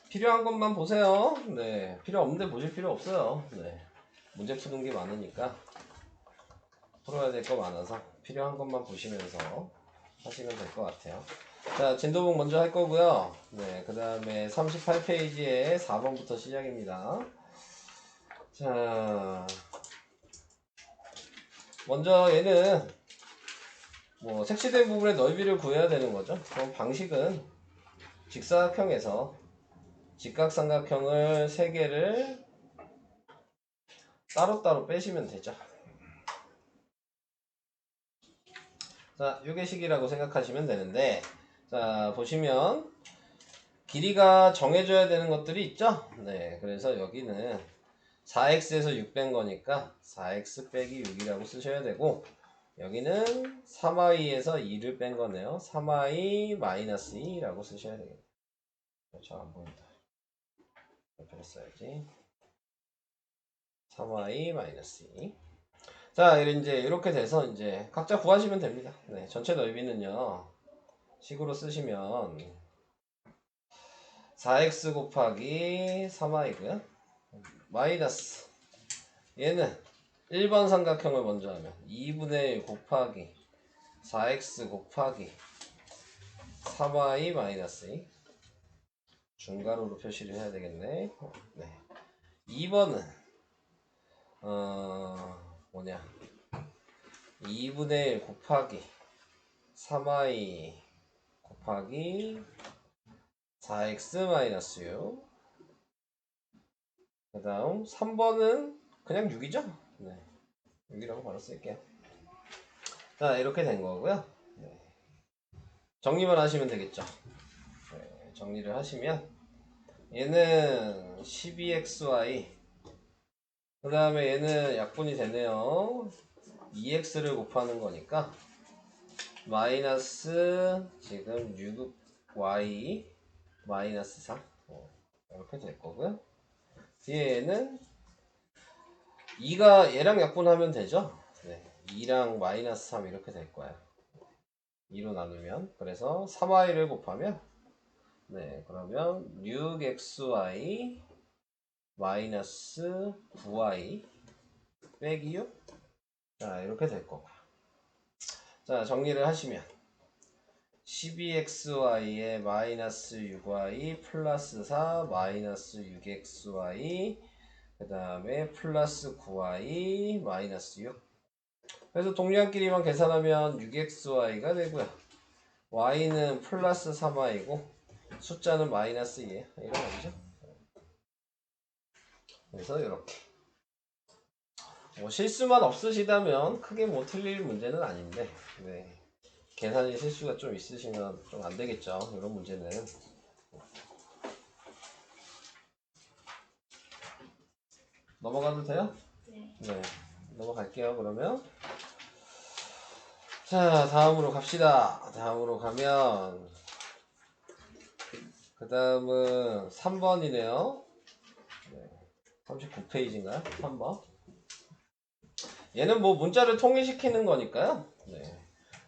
필요한 것만 보세요. 네, 필요 없는데 보실 필요 없어요. 네, 문제 푸는 게 많으니까 풀어야 될 거 많아서 필요한 것만 보시면서 하시면 될 것 같아요. 자, 진도북 먼저 할 거고요. 네, 그 다음에 38페이지에 4번부터 시작입니다. 자, 먼저 얘는 뭐 색칠된 부분의 넓이를 구해야 되는 거죠. 그럼 방식은 직사각형에서 직각삼각형을 3개를 따로따로 빼시면 되죠. 자, 요게식이라고 생각하시면 되는데, 자, 보시면 길이가 정해져야 되는 것들이 있죠. 네, 그래서 여기는 4x에서 6 뺀 거니까 4x 빼기 6이라고 쓰셔야 되고, 여기는 3y에서 2를 뺀 거네요. 3y 마이너스 2라고 쓰셔야 되겠네요. 잘 안 보인다. 옆에 써야지. 3y 마이너스 2. 자, 이제 이렇게 돼서 이제 각자 구하시면 됩니다. 네, 전체 넓이는요, 식으로 쓰시면 4x 곱하기 3y고요. 마이너스 얘는 1번 삼각형을 먼저 하면 2분의 1 곱하기 4x 곱하기 3y 마이너스 2 중괄호로 표시를 해야 되겠네. 네. 2번은 뭐냐 2분의 1 곱하기 3y 곱하기 4x 마이너스 6. 그 다음 3번은 그냥 6이죠? 네. 6이라고 바로 쓸게요. 자, 이렇게 된 거고요. 네. 정리만 하시면 되겠죠. 네, 정리를 하시면 얘는 12xy 그 다음에 얘는 약분이 되네요. 2x를 곱하는 거니까 마이너스 지금 6y 마이너스 3 이렇게 될 거고요. 뒤에는 2가 얘랑 약분하면 되죠. 네, 2랑 마이너스 3 이렇게 될 거예요. 2로 나누면 그래서 3y를 곱하면 네, 그러면 6xy 마이너스 9y 빼기 6. 자, 이렇게 될 거고. 자, 정리를 하시면 12xy에 마이너스 6y 플러스 4 마이너스 6xy 그 다음에 플러스 9y 마이너스 6. 그래서 동량끼리만 계산하면 6xy가 되고요. y는 플러스 3y고 숫자는 마이너스 2에요. 이런 거죠. 그래서 이렇게 뭐 실수만 없으시다면 크게 뭐 틀릴 문제는 아닌데 네. 계산이 실수가 좀 있으시면 좀 안 되겠죠. 이런 문제는. 넘어가도 돼요? 네. 넘어갈게요. 그러면 자, 다음으로 갑시다. 다음으로 가면 그 다음은 3번이네요. 네. 39페이지인가요? 3번. 얘는 뭐 문자를 통일시키는 거니까요. 네.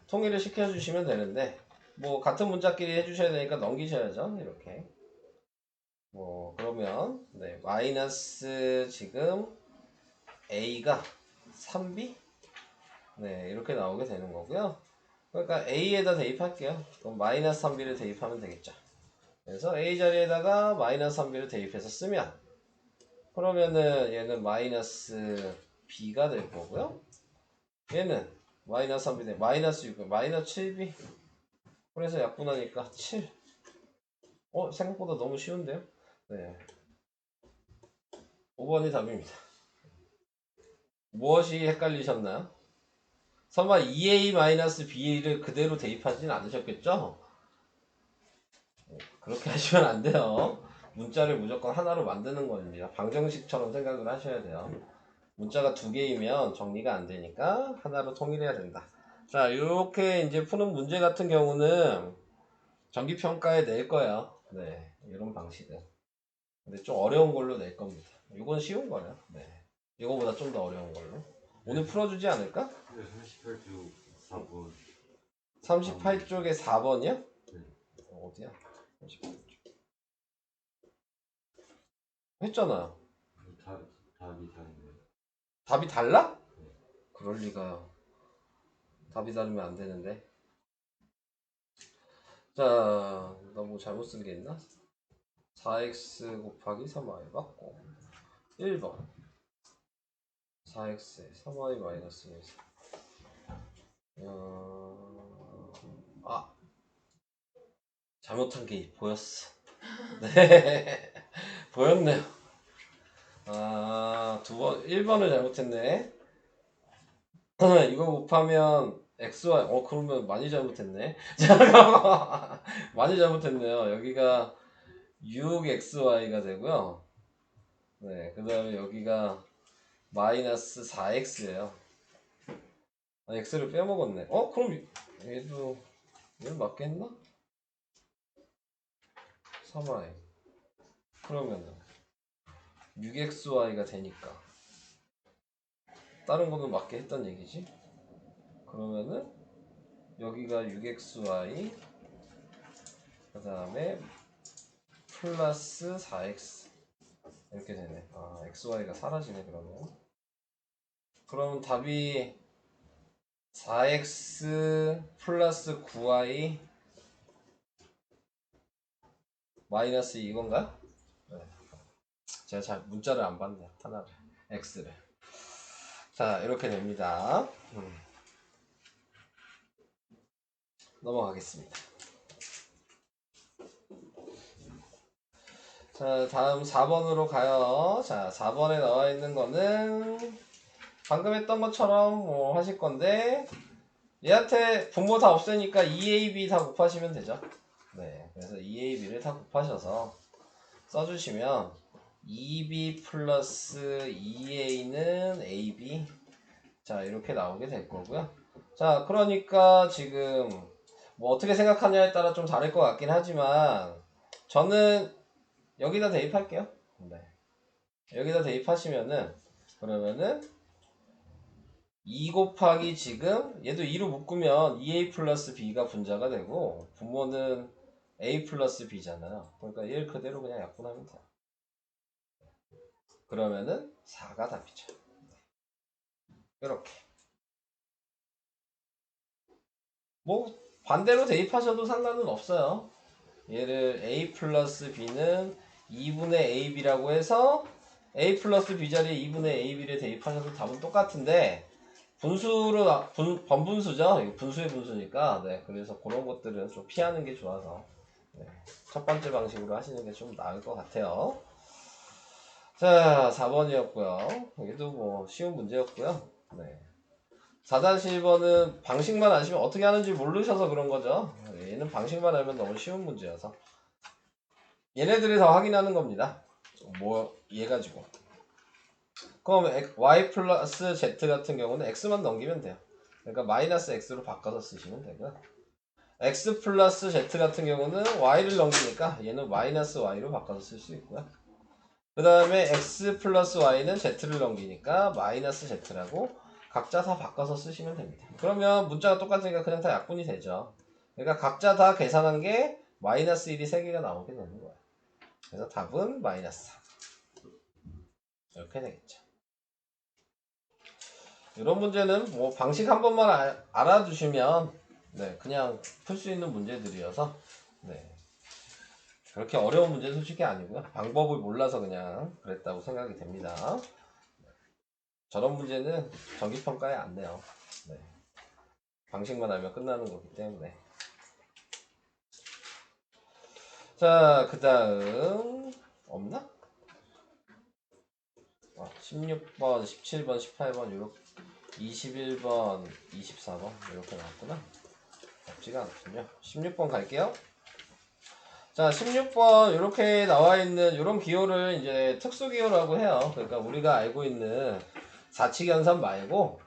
통일을 시켜주시면 되는데 뭐 같은 문자끼리 해주셔야 되니까 넘기셔야죠. 이렇게. 뭐 그러면 네. 마이너스 지금 A가 3B? 네, 이렇게 나오게 되는 거고요. 그러니까 A에다 대입할게요. 그럼 마이너스 3B를 대입하면 되겠죠. 그래서 A 자리에다가 마이너스 3B를 대입해서 쓰면 그러면은 얘는 마이너스 B가 될 거고요. 얘는 마이너스 3B 대 마이너스 6, 마이너스 7B. 그래서 약분하니까 7. 생각보다 너무 쉬운데요? 네. 5번이 답입니다. 무엇이 헷갈리셨나요? 설마 2a-b를 그대로 대입하진 않으셨겠죠? 그렇게 하시면 안 돼요. 문자를 무조건 하나로 만드는 겁니다. 방정식처럼 생각을 하셔야 돼요. 문자가 2개이면 정리가 안 되니까 하나로 통일해야 된다. 자, 이렇게 이제 푸는 문제 같은 경우는 정기평가에 낼 거예요. 네, 이런 방식은. 근데 좀 어려운 걸로 낼 겁니다. 이건 쉬운 거예요. 네, 이거보다 좀 더 어려운 걸로. 오늘 풀어주지 않을까? 38쪽 4번 38쪽에 4번이요? 네. 어디야? 38쪽. 했잖아요. 답이 다르네요. 답이 달라? 그럴 리가요. 답이 다르면 안 되는데. 자, 너무 잘못 쓴 게 있나? 4x 곱하기 3y 맞고 1번 4x에 3y 마이너스 1. 아, 잘못한 게 보였어. 네, 보였네요. 아, 1번을 잘못했네. 이거 곱하면 xy, 그러면 많이 잘못했네. 잠깐만. 많이 잘못했네요. 여기가 6xy가 되고요. 네, 그 다음에 여기가 마이너스 4x예요. x를 빼먹었네. 그럼 얘는 맞겠나? 3y. 그러면은 6xy가 되니까 다른 거는 맞게 했던 얘기지. 그러면은 여기가 6xy 그 다음에 플러스 4x 이렇게 되네. 아, xy가 사라지네. 그러면 답이 4x 플러스 9y 마이너스 이건가? 네. 제가 잘 문자를 안 봤네요. 하나를 x를. 자, 이렇게 됩니다. 넘어가겠습니다. 자, 다음 4번으로 가요. 자, 4번에 나와 있는 거는 방금 했던 것처럼 뭐 하실 건데, 얘한테 분모 다 없으니까 2ab 다 곱하시면 되죠. 네, 그래서 2ab를 다 곱하셔서 써주시면 2b 플러스 2a는 ab. 자, 이렇게 나오게 될 거고요. 자, 그러니까 지금 뭐 어떻게 생각하냐에 따라 좀 다를 것 같긴 하지만 저는 여기다 대입할게요. 네. 여기다 대입하시면은 그러면은 2 곱하기 지금 얘도 2로 묶으면 2a 플러스 b가 분자가 되고 분모는 a 플러스 b잖아요. 그러니까 얘를 그대로 그냥 약분하면 돼요. 그러면은 4가 답이죠. 이렇게. 뭐 반대로 대입하셔도 상관은 없어요. 얘를 a 플러스 b는 2분의 ab라고 해서 a 플러스 b 자리에 2분의 ab를 대입하셔도 답은 똑같은데 분수로 번분수죠. 이거 분수의 분수니까. 네, 그래서 그런 것들은 좀 피하는 게 좋아서 네, 첫 번째 방식으로 하시는 게 좀 나을 것 같아요. 자, 4번이었고요. 여기도 뭐 쉬운 문제였고요. 네. 4-1번은 방식만 아시면 어떻게 하는지 모르셔서 그런 거죠. 얘는 방식만 알면 너무 쉬운 문제여서 얘네들을 다 확인하는 겁니다. 뭐 얘 가지고. 그럼 y 플러스 z 같은 경우는 x만 넘기면 돼요. 그러니까 마이너스 x로 바꿔서 쓰시면 되고요. x 플러스 z 같은 경우는 y를 넘기니까 얘는 마이너스 y로 바꿔서 쓸 수 있고요. 그 다음에 x 플러스 y는 z를 넘기니까 마이너스 z라고 각자 다 바꿔서 쓰시면 됩니다. 그러면 문자가 똑같으니까 그냥 다 약분이 되죠. 그러니까 각자 다 계산한 게 마이너스 1이 3개가 나오게 되는 거예요. 그래서 답은 마이너스 4. 이렇게 되겠죠. 이런 문제는 뭐 방식 한 번만 알아두시면 네, 그냥 풀 수 있는 문제들이어서 네, 그렇게 어려운 문제는 솔직히 아니고요. 방법을 몰라서 그냥 그랬다고 생각이 됩니다. 저런 문제는 정기평가에 안 내요. 네, 방식만 알면 끝나는 거기 때문에. 자, 그 다음 없나? 16번, 17번, 18번, 이렇게 21번, 24번 이렇게 나왔구나. 없지가 않군요. 16번 갈게요. 자, 16번 이렇게 나와 있는 이런 기호를 이제 특수 기호라고 해요. 그러니까 우리가 알고 있는 사칙연산 말고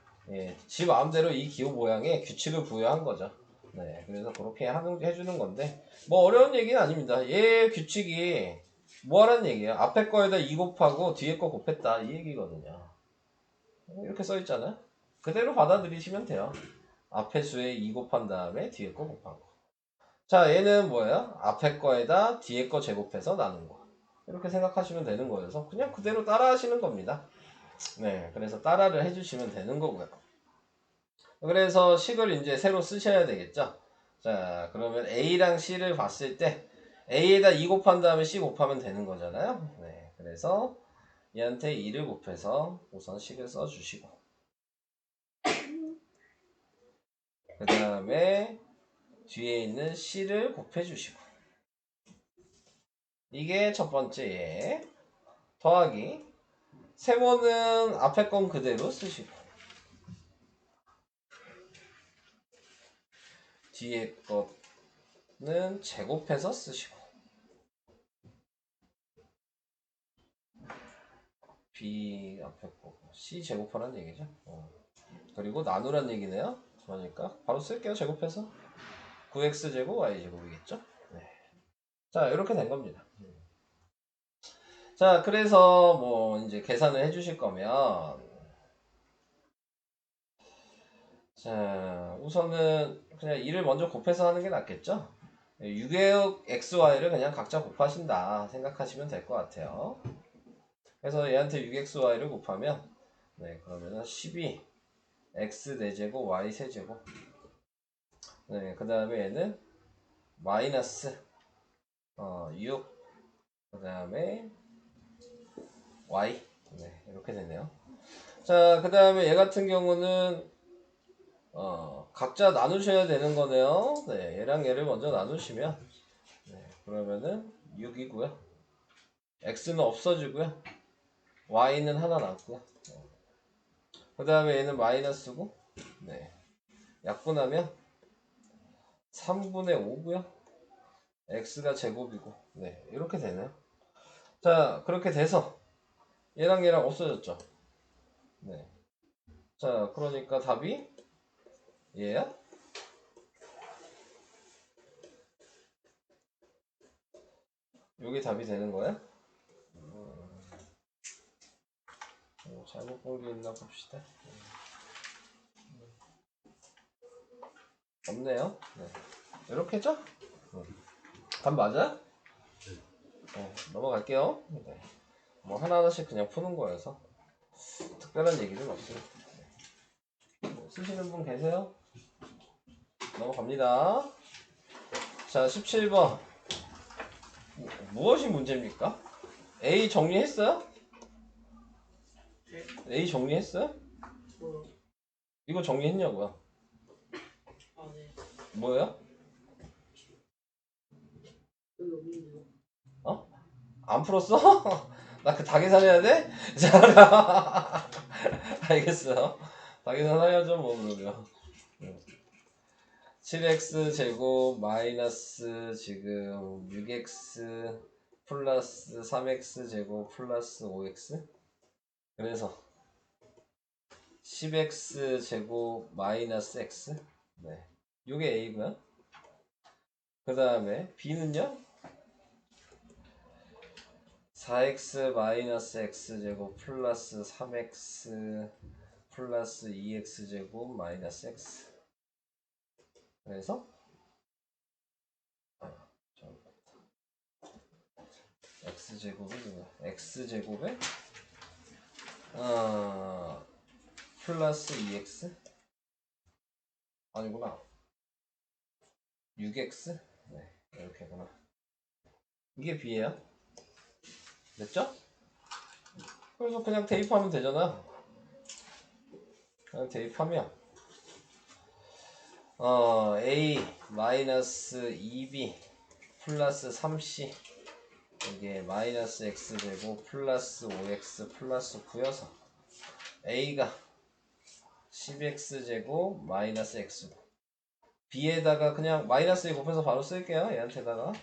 지 마음대로 이 기호 모양에 규칙을 부여한 거죠. 네, 그래서 그렇게 해주는 건데 뭐 어려운 얘기는 아닙니다. 얘 규칙이 뭐 하라는 얘기예요? 앞에 거에다 2 곱하고 뒤에 거 곱했다 이 얘기거든요. 이렇게 써 있잖아요. 그대로 받아들이시면 돼요. 앞에 수에 2 곱한 다음에 뒤에 거 곱한 거. 자, 얘는 뭐예요? 앞에 거에다 뒤에 거 제곱해서 나눈 거. 이렇게 생각하시면 되는 거여서 그냥 그대로 따라 하시는 겁니다. 네, 그래서 따라를 해주시면 되는 거고요. 그래서 식을 이제 새로 쓰셔야 되겠죠. 자, 그러면 A랑 C를 봤을 때 A에다 2 곱한 다음에 C 곱하면 되는 거잖아요. 네, 그래서 얘한테 2를 곱해서 우선 식을 써주시고 그 다음에 뒤에 있는 C를 곱해주시고 이게 첫 번째 예. 더하기 세모는 앞에 건 그대로 쓰시고 뒤에 거는 제곱해서 쓰시고 B 앞에 거 C 제곱하라는 얘기죠. 그리고 나누란 얘기네요. 그러니까 바로 쓸게요. 제곱해서 9x제곱 y제곱이겠죠. 네. 자, 이렇게 된 겁니다. 자, 그래서 뭐 이제 계산을 해주실 거면 자, 우선은 그냥 2를 먼저 곱해서 하는 게 낫겠죠. 6의 xy를 그냥 각자 곱하신다 생각하시면 될 것 같아요. 그래서 얘한테 6xy를 곱하면 네, 그러면은 12 x 4제곱 y 3제곱 네, 그 다음에 얘는 마이너스 6 그 다음에 y 네, 이렇게 되네요. 자, 그 다음에 얘 같은 경우는 각자 나누셔야 되는 거네요. 네, 얘랑 얘를 먼저 나누시면 네, 그러면은 6이고요. x는 없어지고요. y는 하나 남고요. 그 다음에 얘는 마이너스고 네, 약분하면 3분의 5고요. x가 제곱이고 네, 이렇게 되네요. 자, 그렇게 돼서 얘랑 얘랑 없어졌죠. 네. 자, 그러니까 답이 얘야? 요게 답이 되는 거야? 잘못 본 게 있나 봅시다. 없네요. 네. 이렇게죠? 답 맞아? 넘어갈게요. 네. 뭐 하나하나씩 그냥 푸는 거여서 특별한 얘기는 없어요. 쓰시는 분 계세요? 넘어갑니다. 자, 17번. 무엇이 문제입니까? A 정리했어요? A 정리했어요? 뭐요? 이거 정리했냐고요? 아, 네. 뭐예요? 여기 없는데요? 안 풀었어? 나 그 다계산 해야 돼? 자, 알겠어요. 다계산 해야죠, 뭐, 그러면. 7x 제곱 마이너스 지금 6x 플러스 3x 제곱 플러스 5x 그래서 10x 제곱 마이너스 x 네, 요게 a고요. 그 다음에 b는요 4x 마이너스 x 제곱 플러스 3x 플러스 2x 제곱 마이너스 x 그래서 x제곱이 뭐야? x제곱에 플러스 2x 아니구나 6x 네 이렇게구나 이게 b예요. 됐죠? 그래서 그냥 대입하면 되잖아. 그냥 대입하면 a 마이너스 2b 플러스 3c 이게 마이너스 x제곱 플러스 5x 플러스 9여서 a가 10x제곱 마이너스 x고 b에다가 그냥 마이너스 곱해서 바로 쓸게요. 얘한테다가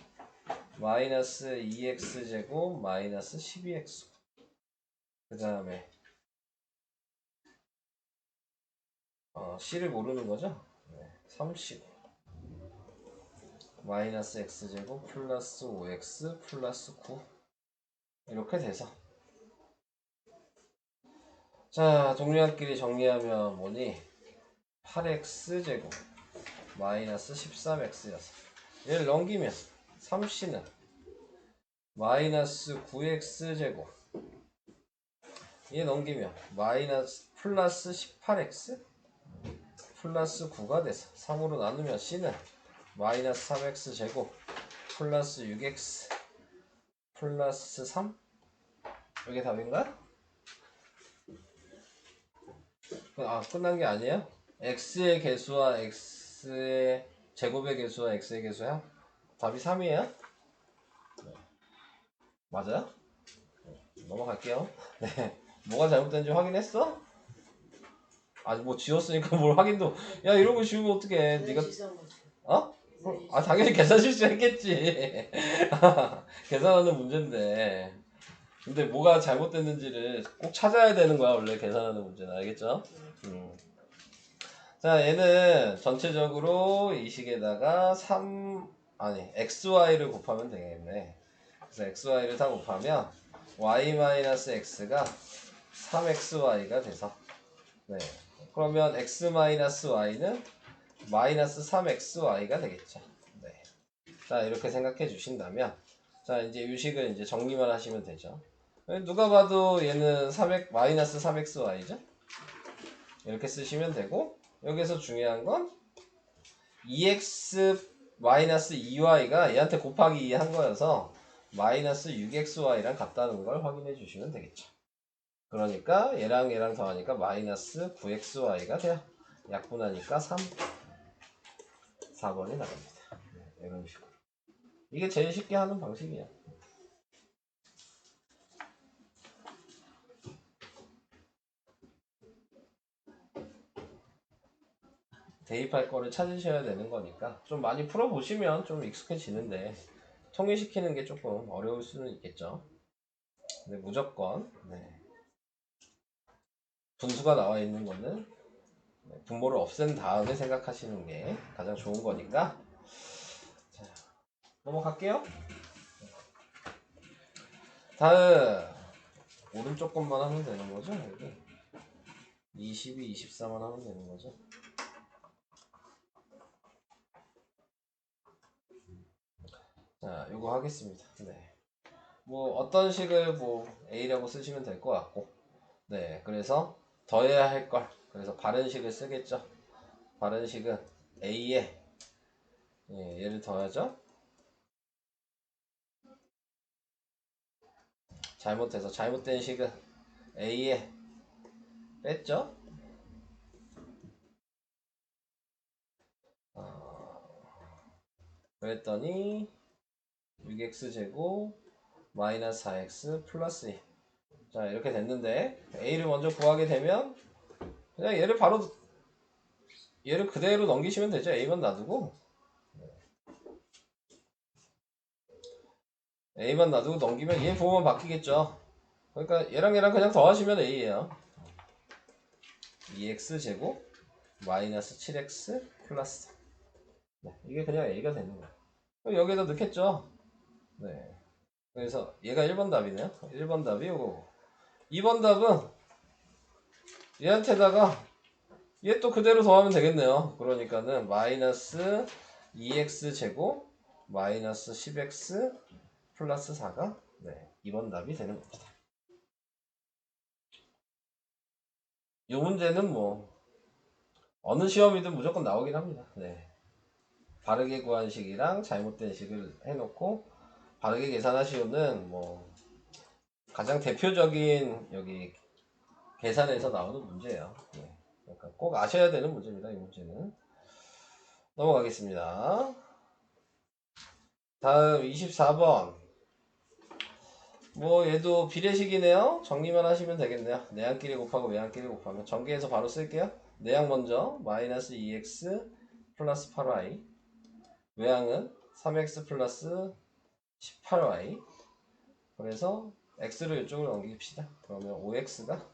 마이너스 2x제곱 마이너스 12x 그 다음에 c를 모르는 거죠? 네, 30 마이너스 x제곱 플러스 5x 플러스 9 이렇게 돼서 자 동류한끼리 정리하면 뭐니 8x제곱 마이너스 13x여서 얘를 넘기면 3c는 마이너스 9x제곱 얘 넘기면 마이너스 플러스 18x 플러스 9가 돼서 3으로 나누면 c는 마이너스 3x제곱 플러스 6x 플러스 3 이게 답인가? 끝난 게 아니에요? x의 개수와 x의 제곱의 개수와 x의 개수야? 답이 3이에요? 맞아요? 넘어갈게요. 네. 뭐가 잘못된지 확인했어? 아니 뭐 지웠으니까 뭘 확인도 야 이런 거 지우면 어떡해 네가 어? 당연히 계산 실수했겠지. 계산하는 문제인데 근데 뭐가 잘못됐는지를 꼭 찾아야 되는 거야 원래 계산하는 문제는 알겠죠? 자 얘는 전체적으로 이 식에다가 xy를 곱하면 되겠네. 그래서 xy를 다 곱하면 y-x가 3xy가 돼서 네. 그러면 x-y는 마이너스 3xy가 되겠죠. 네. 자 이렇게 생각해 주신다면 자 이제 유식을 이제 정리만 하시면 되죠. 누가 봐도 얘는 마이너스 3xy죠. 이렇게 쓰시면 되고 여기서 중요한 건 2x 마이너스 2y가 얘한테 곱하기 2 한 거여서 마이너스 6xy랑 같다는 걸 확인해 주시면 되겠죠. 그러니까 얘랑 더하니까 마이너스 9xy가 돼요. 약분하니까 3 4번이 나갑니다. 네, 이런 식으로 이게 제일 쉽게 하는 방식이야. 대입할 거를 찾으셔야 되는 거니까 좀 많이 풀어보시면 좀 익숙해지는데 통일시키는 게 조금 어려울 수는 있겠죠. 근데 무조건 분수가 나와 있는 거는 분모를 없앤 다음에 생각하시는 게 가장 좋은 거니까 자, 넘어갈게요. 다음 오른쪽 것만 하면 되는 거죠? 여기 22, 24만 하면 되는 거죠? 자, 요거 하겠습니다. 네. 뭐 어떤 식을 뭐 A라고 쓰시면 될 것 같고, 네, 그래서 더해야 할 걸, 그래서 바른식을 쓰겠죠. 바른식은 A에 얘를 더하죠. 잘못된 식은 A에 뺐죠. 그랬더니 6x제곱 마이너스 4x 플러스 2. 자 이렇게 됐는데 A를 먼저 구하게 되면 그냥 얘를 그대로 넘기시면 되죠. A만 놔두고 넘기면 얘 부호만 바뀌겠죠. 그러니까 얘랑 그냥 더하시면 A예요. 2x제곱 마이너스 7x 플러스 3. 네, 이게 그냥 A가 되는 거예요. 그럼 여기에다 넣겠죠. 네. 그래서 얘가 1번 답이네요. 1번 답이 요거. 2번 답은 얘한테다가 얘 또 그대로 더하면 되겠네요. 그러니까는 마이너스 2x제곱 마이너스 10x 플러스 4가 2번 답이 되는 겁니다. 이 문제는 뭐 어느 시험이든 무조건 나오긴 합니다. 네. 바르게 구한 식이랑 잘못된 식을 해놓고 바르게 계산하시오는 뭐 가장 대표적인 여기 계산에서 나오는 문제예요. 네. 그러니까 꼭 아셔야 되는 문제입니다. 이 문제는. 넘어가겠습니다. 다음 24번. 뭐 얘도 비례식이네요. 정리만 하시면 되겠네요. 내항끼리 곱하고 외항끼리 곱하면 전개해서 바로 쓸게요. 내항 먼저 마이너스 2x 플러스 8y, 외항은 3x 플러스 18y. 그래서 x를 이쪽으로 넘깁시다. 그러면 5x가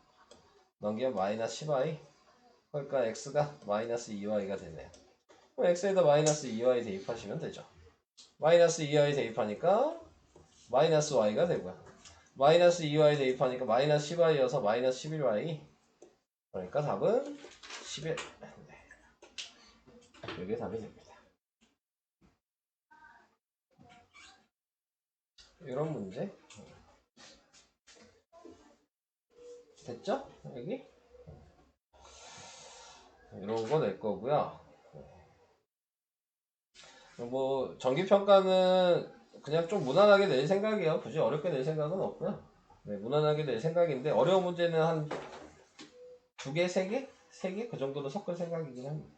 넘기면 마이너스 10y. 그러니까 x가 마이너스 2y가 되네요. 그럼 x에다 마이너스 2y 대입하시면 되죠. 마이너스 2y 대입하니까 마이너스 y가 되고요. 마이너스 2y 대입하니까 마이너스 10y여서 마이너스 11y. 그러니까 답은 11. 이게 답이 됩니다. 이런 문제 됐죠? 여기 이런 거 낼 거고요. 뭐 정기평가는 그냥 좀 무난하게 낼 생각이에요. 굳이 어렵게 낼 생각은 없고요. 네, 무난하게 낼 생각인데 어려운 문제는 한 2개, 3개? 3개? 그 정도로 섞을 생각이긴 합니다.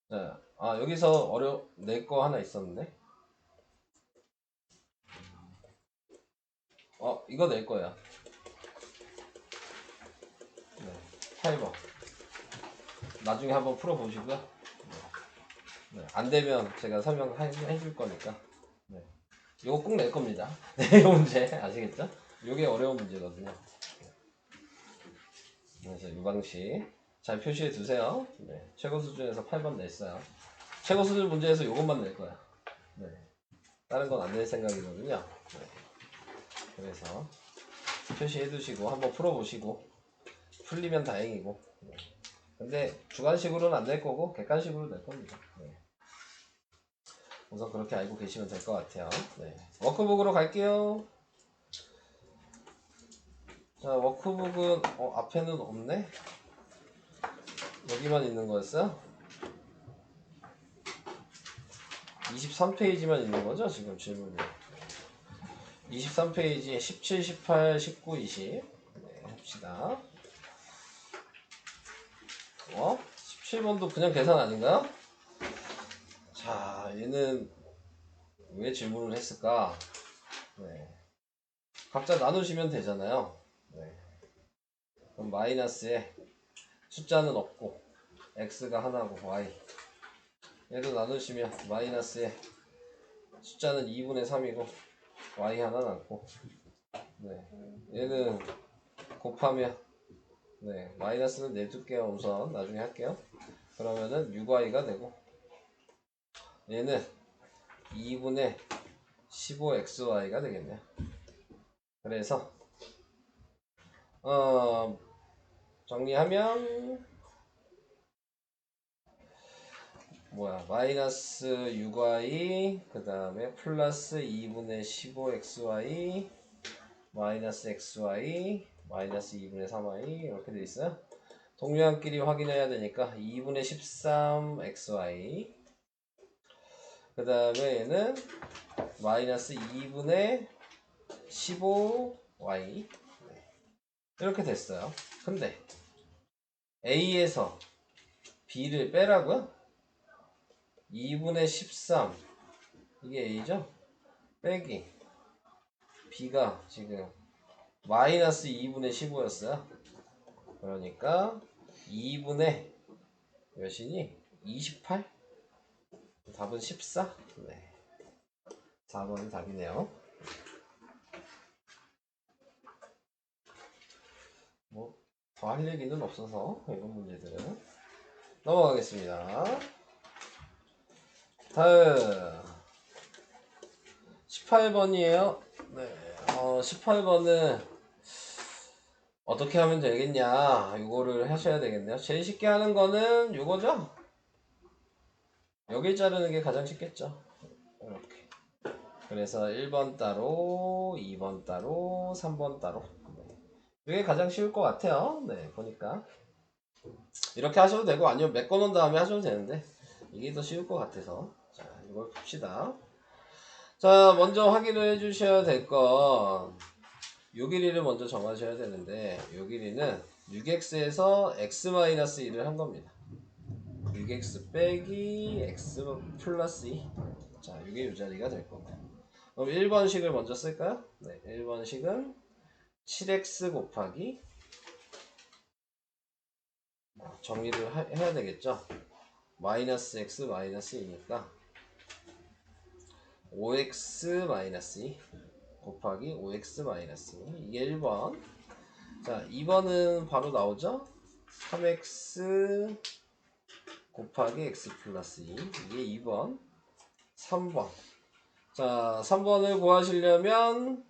자, 여기서 낼 거 하나 있었는데 이거 낼 거야. 네, 8번 나중에 한번 풀어보시고요. 네, 안 되면 제가 설명해 줄 거니까. 네. 이거 꼭 낼 겁니다. 네, 이 문제 아시겠죠? 이게 어려운 문제거든요. 그래서 이 방식 잘 표시해 두세요. 네, 최고 수준에서 8번 냈어요. 최고 수준 문제에서 이것만 낼 거야. 네, 다른 건 안 낼 생각이거든요. 네, 그래서 표시해 두시고 한번 풀어보시고 풀리면 다행이고. 네. 근데 주관식으로는 안 낼 거고 객관식으로 낼 겁니다. 네. 우선 그렇게 알고 계시면 될 것 같아요. 네. 워크북으로 갈게요. 자, 워크북은 앞에는 없네. 여기만 있는 거였어요? 23페이지만 있는 거죠? 지금 질문이. 23페이지에 17, 18, 19, 20. 네, 합시다. 17번도 그냥 계산 아닌가요? 자, 얘는 왜 질문을 했을까? 네. 각자 나누시면 되잖아요. 네. 그럼 마이너스에 숫자는 없고 x가 하나고 y. 얘도 나누시면 마이너스에 숫자는 2분의 3이고 y 하나 남고. 네. 얘는 곱하면 네, 마이너스는 내둘게요. 우선 나중에 할게요. 그러면은 6y가 되고 얘는 2분의 15xy가 되겠네요. 그래서 정리하면 마이너스 6y 그 다음에 플러스 2분의 15xy 마이너스 xy 마이너스 2분의 3y 이렇게 돼 있어요. 동류항끼리 확인해야 되니까 2분의 13xy 그 다음에 얘는 마이너스 2분의 15y 이렇게 됐어요. 근데 A에서 B를 빼라고요? 2분의 13 이게 A죠? 빼기 B가 지금 마이너스 2분의 15였어요. 그러니까 2분의 몇이니? 28? 답은 14? 네. 4번이 답이네요. 뭐 더 할 얘기는 없어서 이런 문제들은 넘어가겠습니다. 다음 18번이에요. 네. 18번은 어떻게 하면 되겠냐 이거를 하셔야 되겠네요. 제일 쉽게 하는 거는 이거죠. 여기 자르는 게 가장 쉽겠죠. 이렇게. 그래서 1번 따로 2번 따로 3번 따로 이게 가장 쉬울 것 같아요. 네, 보니까 이렇게 하셔도 되고 아니면 메꿔놓은 다음에 하셔도 되는데 이게 더 쉬울 것 같아서 자 이걸 봅시다. 자 먼저 확인을 해주셔야 될 건 요 길이를 먼저 정하셔야 되는데 요 길이는 6x에서 x-1을 한 겁니다. 6x 빼기 x 플러스 2 자 이게 요 자리가 될 겁니다. 그럼 1번식을 먼저 쓸까요? 네, 1번식은 7x 곱하기 정리를 해야 되겠죠. 마이너스 x 마이너스 2니까 5x 마이너스 2 곱하기 5x 마이너스 2 이게 1번. 자 2번은 바로 나오죠. 3x 곱하기 x 플러스 2 이게 2번. 3번. 자 3번을 구하시려면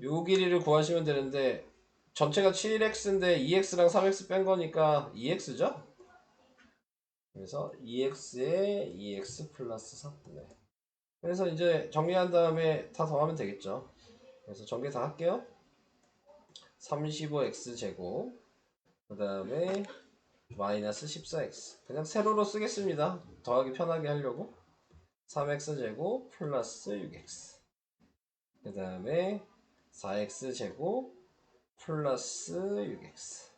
요 길이를 구하시면 되는데 전체가 7x인데 2x랑 3x 뺀 거니까 2x죠? 그래서 2x에 2x 플러스 3. 네. 그래서 이제 정리한 다음에 다 더하면 되겠죠. 그래서 전개 다 할게요. 35x제곱 그 다음에 마이너스 14x 그냥 세로로 쓰겠습니다. 더하기 편하게 하려고 3x제곱 플러스 6x 그 다음에 4x제곱 플러스 6x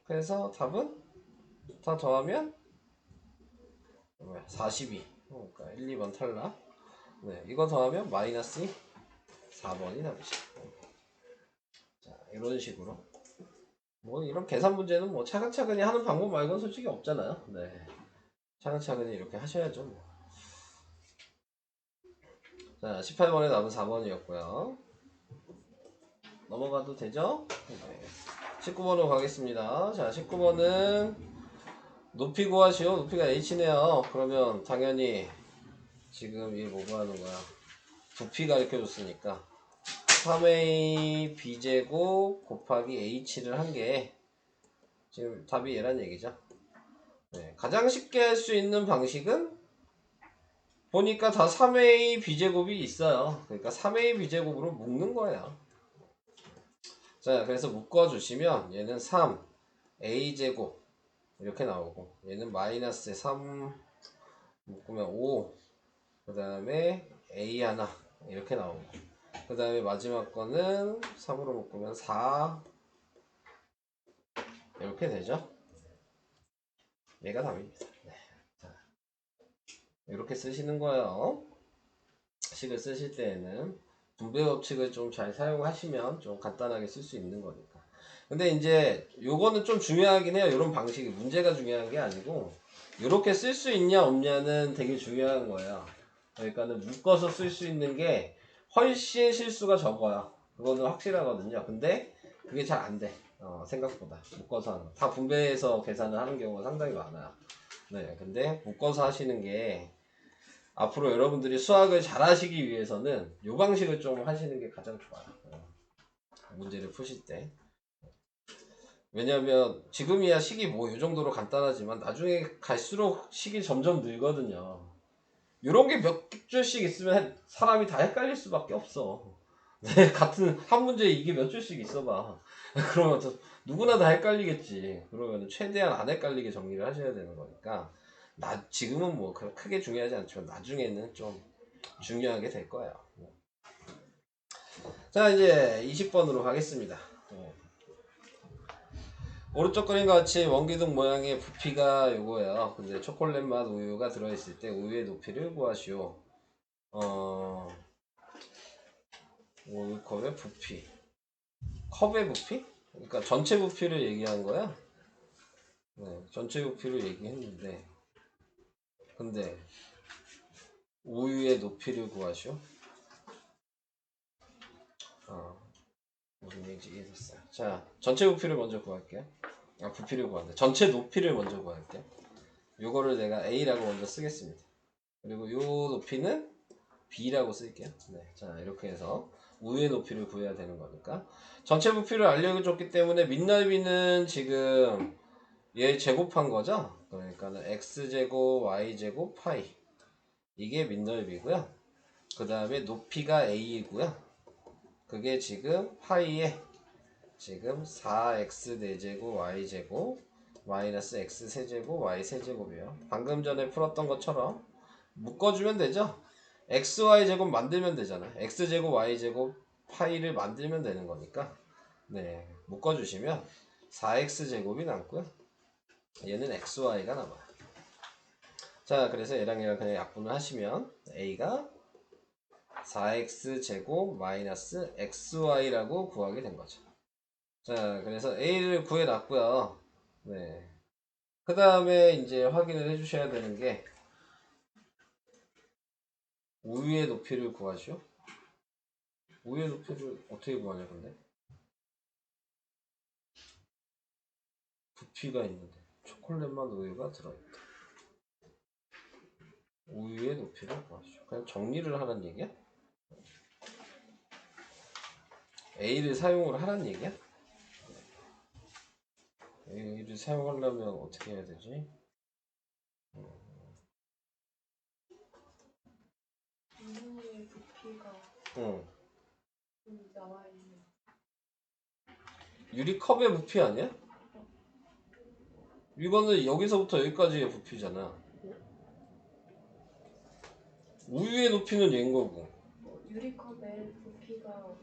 그래서 답은 다 더하면 42 그러니까 1, 2번 탈락. 네, 이거 더하면 마이너스 4번이 나오죠. 자, 이런 식으로 뭐 이런 계산 문제는 뭐 차근차근히 하는 방법 말고는 솔직히 없잖아요. 네, 차근차근히 이렇게 하셔야죠. 뭐. 자, 18번에 답은 4번이었고요. 넘어가도 되죠? 네. 19번으로 가겠습니다. 자, 19번은 높이 구하시오. 높이가 h네요. 그러면 당연히 지금 이게 뭐가 하는 거야? 부피 가르쳐 줬으니까 3a b제곱 곱하기 h를 한 게 지금 답이 얘란 얘기죠. 네, 가장 쉽게 할 수 있는 방식은 보니까 다 3a b제곱이 있어요. 그러니까 3a b제곱으로 묶는 거예요. 자, 그래서 묶어주시면 얘는 3a제곱 이렇게 나오고 얘는 마이너스 3 묶으면 5 그 다음에 a 하나 이렇게 나오고 그 다음에 마지막 거는 3으로 묶으면 4 이렇게 되죠. 얘가 답입니다. 네. 자, 이렇게 쓰시는 거예요. 식을 쓰실 때에는 분배 법칙을 좀 잘 사용하시면 좀 간단하게 쓸 수 있는 거니까. 근데 이제 요거는 좀 중요하긴 해요. 이런 방식이 문제가 중요한 게 아니고 이렇게 쓸 수 있냐 없냐는 되게 중요한 거예요. 그러니까는 묶어서 쓸 수 있는 게 훨씬 실수가 적어요. 그거는 확실하거든요. 근데 그게 잘 안 돼. 생각보다 묶어서 하는 거. 다 분배해서 계산을 하는 경우가 상당히 많아요. 네, 근데 묶어서 하시는 게 앞으로 여러분들이 수학을 잘 하시기 위해서는 이 방식을 좀 하시는 게 가장 좋아요. 문제를 푸실 때. 왜냐면 지금이야 식이 뭐 이 정도로 간단하지만 나중에 갈수록 식이 점점 늘거든요. 이런 게 몇 줄씩 있으면 사람이 다 헷갈릴 수밖에 없어. 네, 같은 한 문제에 이게 몇 줄씩 있어봐. 그러면 누구나 다 헷갈리겠지. 그러면 최대한 안 헷갈리게 정리를 하셔야 되는 거니까. 지금은 뭐 크게 중요하지 않지만 나중에는 좀 중요하게 될 거예요. 자, 이제 20번으로 가겠습니다. 오른쪽 그림과 같이 원기둥 모양의 부피가 요거예요. 근데 초콜릿 맛 우유가 들어있을 때 우유의 높이를 구하시오. 우유컵의 부피. 컵의 부피? 그러니까 전체 부피를 얘기한 거야. 네, 전체 부피를 얘기했는데 근데 우유의 높이를 구하시오. 무슨 얘기인지 이해됐어요. 자, 전체 부피를 먼저 구할게요. 부피를 구한다. 전체 높이를 먼저 구할게요. 요거를 내가 A라고 먼저 쓰겠습니다. 그리고 요 높이는 B라고 쓸게요. 네, 자 이렇게 해서 우유의 높이를 구해야 되는 거니까 전체 부피를 알려줬기 때문에 밑넓이는 지금 얘 제곱한 거죠. 그러니까는 X제곱, Y제곱, 파이 이게 밑넓이고요. 그 다음에 높이가 A이고요. 그게 지금 파이에 지금 4x 4제곱 y제곱 마이너스 x 세제곱 y 세제곱이에요. 방금 전에 풀었던 것처럼 묶어주면 되죠. xy 제곱 만들면 되잖아. x제곱 y제곱 파이를 만들면 되는 거니까 네 묶어주시면 4x 제곱이 남고요. 얘는 xy가 남아요. 자, 그래서 얘랑 그냥 약분을 하시면 a가 4x 제곱 마이너스 xy라고 구하게 된 거죠. 자, 그래서 A를 구해놨고요. 네. 그 다음에 이제 확인을 해주셔야 되는 게 우유의 높이를 구하시오. 우유의 높이를 어떻게 구하냐, 근데? 부피가 있는데 초콜릿맛 우유가 들어있다. 우유의 높이를 구하시오. 그냥 정리를 하란 얘기야? A를 사용을 하란 얘기야? A를 사용하려면 어떻게 해야 되지? 응. 나와 있는. 유리컵의 부피 아니야? 이거는 여기서부터 여기까지의 부피잖아. 우유의 높이는 얘인 거고. 유리컵에 부피가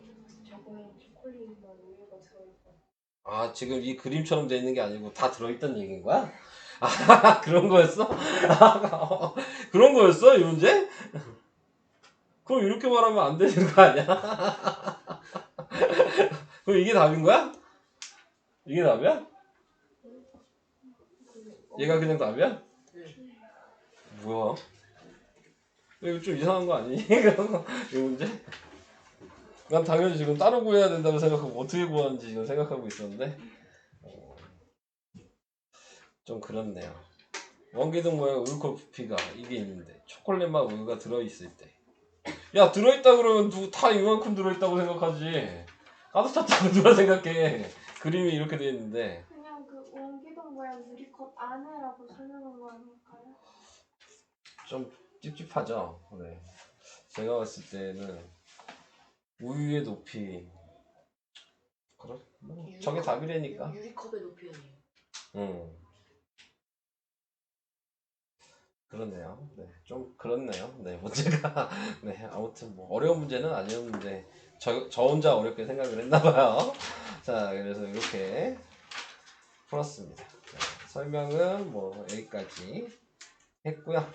적은 초콜릿만 우유가 들어있고. 아, 지금 이 그림처럼 돼 있는 게 아니고 다 들어있던 얘기인 거야? 아, 그런 거였어? 그런 거였어? 이 문제? 그럼 이렇게 말하면 안 되는 거 아니야? 그럼 이게 답인 거야? 이게 답이야? 얘가 그냥 답이야? 네. 뭐야? 이거 좀 이상한 거 아니니? 이 문제? 난 당연히 지금 따로 구해야 된다고 생각하고 어떻게 구하는지 지금 생각하고 있었는데 좀 그렇네요. 원기둥 모양 우유컵 부피가 이게 있는데 초콜릿 맛 우유가 들어있을 때, 야, 들어있다 그러면 다 이만큼 들어있다고 생각하지. 가득 찼다고 누가 생각해. 그림이 이렇게 돼 있는데. 그냥 그 원기둥 모양 유리컵 안에라고 설명한 거 아닐까요? 좀 찝찝하죠. 네. 제가 봤을 때는 우유의 높이, 그래? 뭐 저게 답이라니까. 유리컵의 높이 아니에요. 그렇네요. 네, 좀 그렇네요. 네, 문제가 네, 아무튼 뭐 어려운 문제는 아니었는데 저 혼자 어렵게 생각을 했나봐요. 자, 그래서 이렇게 풀었습니다. 자, 설명은 뭐 여기까지 했고요.